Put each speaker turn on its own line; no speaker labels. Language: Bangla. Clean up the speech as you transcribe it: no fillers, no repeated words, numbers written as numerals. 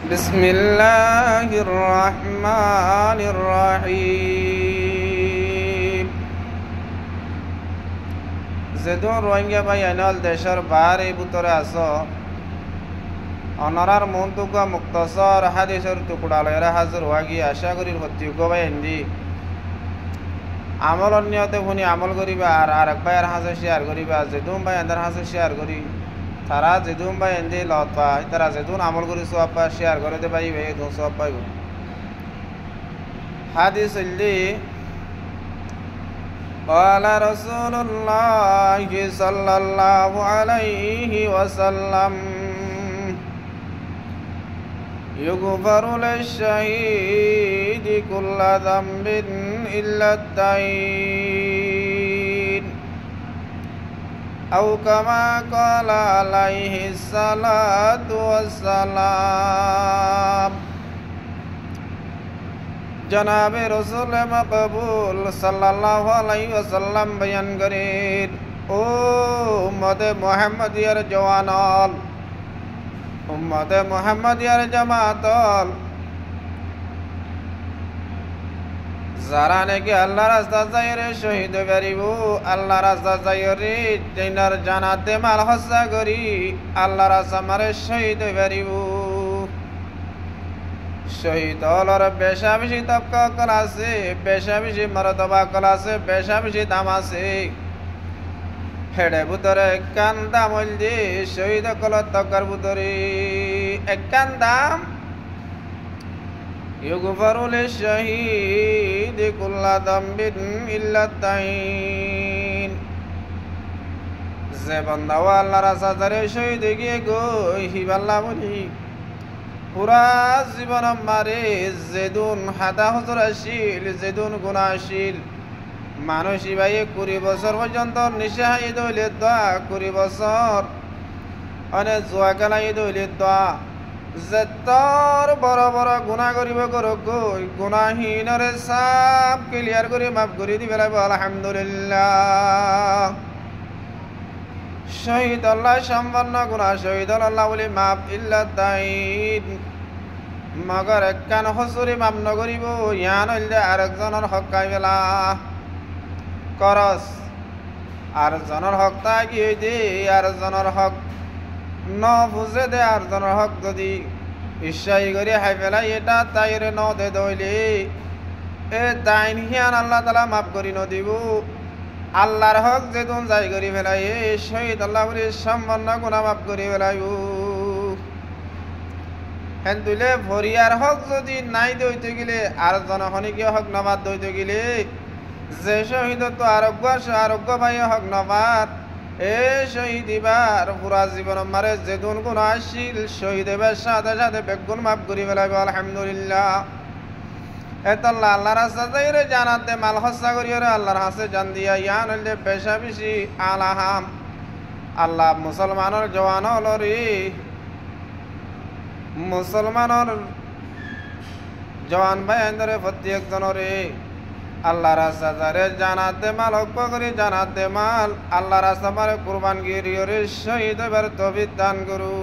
بسم الله الرحمن الرحيم যেদুন রোহিঙ্গা ভাই আইনাল দেশের বাহারে ভিতরে আছো অনারার মন্তুকা মুক্তসর হাদিসের টুকরা লয়রা হাজির হওয়াগি আশা করি হত্যুক ভাই এন্দি আমল নিয়তে শুনি আমল করিবা আর এক ভাইয়ের হাজে শেয়ার করিবা যেদুন ভাই আন্দার হাজে শেয়ার করি তারা যেদুন ভাই এন্দি লত পায় তারা যেদুন আমল করি সব পায় শেয়ার করে দে ভাই ভাই দু সব পাইব হাদিস ইল্লি قال رسول الله صلى الله عليه وسلم يغفر للشهيد كل ذنب إلا الدين أو كما قال عليه الصلاة والسلام जनाब रसूल मकबूल सल्लल्लाहु अलैहि वसल्लम बयान करें ओ उम्मत मुहम्मदियर जवानल उम्मत मुहम्मदियर जमातल যারা নাকি আল্লাহ রাস্তা যাইরে শহীদ করিব আল্লাহ রাস্তা যাইরে জেনার জানাতে মাল হসা করি আল্লাহ রাস্তা মারে শহীদ করিব শহীদ হলর বেশা বেশি তবকা কল আছে বেশা বেশি মরতবা কল আছে বেশা বেশি দাম আছে হেডে ভিতরে একখান দাম হইল যে শহীদ কল তবকার ভিতরে একখান দাম ইউগফারু লিশ-শাহীদি কুল্লা যামবিন ইল্লা আত-তাইন যে বান্দা আল্লাহর রাস্তায় শহীদ গিয়ে গো হিবাল্লাহ বলি পুরা জীবন মারে যেদুন হাতা হজর আসিল যেদুন গুণাশীল মানুষ ভাই 20 বছর পর্যন্ত নিশা হাই দইলে দোয়া 20 বছর অনেক জোয়া খেলাই দইলে দোয়া যে তোর বড় বড় গুণা করিব করক গুণাহীনরে সব ক্লিয়ার করে মাফ করে দিবে আলহামদুলিল্লাহ শহীদ আল্লাহ সম্পন্ন গুণা শহীদ আল্লাহ বলি মাফ ইল্লা তাইন মগর একখান হসুরি মাফ নকরিব ইয়ান হইলে আরেকজনের হক কাইবেলা করস আরেকজনের হক তাই কি হইতে আরেকজনের হক ন বুঝে দে আরেকজনের হক যদি ইচ্ছাই করে হাই পেলাই এটা তাইরে ন দে দইলে এ তাইন হিয়ান আল্লাহ তালা মাফ করি নদিব আল্লাহর হক যেতুন যাই করি ফেলাই শহীদ আল্লাহ বলি সম্পন্ন গুণা মাফ করি ফেলাইব হেন তুলে ভরিয়ার হক যদি নাই দইতে গেলে আর জনখনিকীয় হক নবাদ দইতে গেলে যে শহীদ তো আরোগ্য ভাই হক নবাদ এ শহীদ এবার পুরা জীবন মারে যেতুন গুণা আসিল শহীদ এবার সাথে সাথে বেগুন মাফ করি ফেলাইব আলহামদুলিল্লাহ এতল্লা আল্লাহ রাস্তা যাইরে জানাতে মাল হসা করিরে আল্লাহর হাসে জান দিয়া ইয়ান হইলে বেশা বেশি আলাহাম আল্লাহ মুসলমানের জওয়ান হলরে মুসলমানের জওয়ান ভাই আইন্দরে প্রত্যেক জনরে আল্লাহ রাস্তা যারে জানাতে মাল হক করি জানাতে মাল আল্লাহ রাস্তা মারে কুরবান গিরিয়রে শহীদ এবার তৌফিক দান করু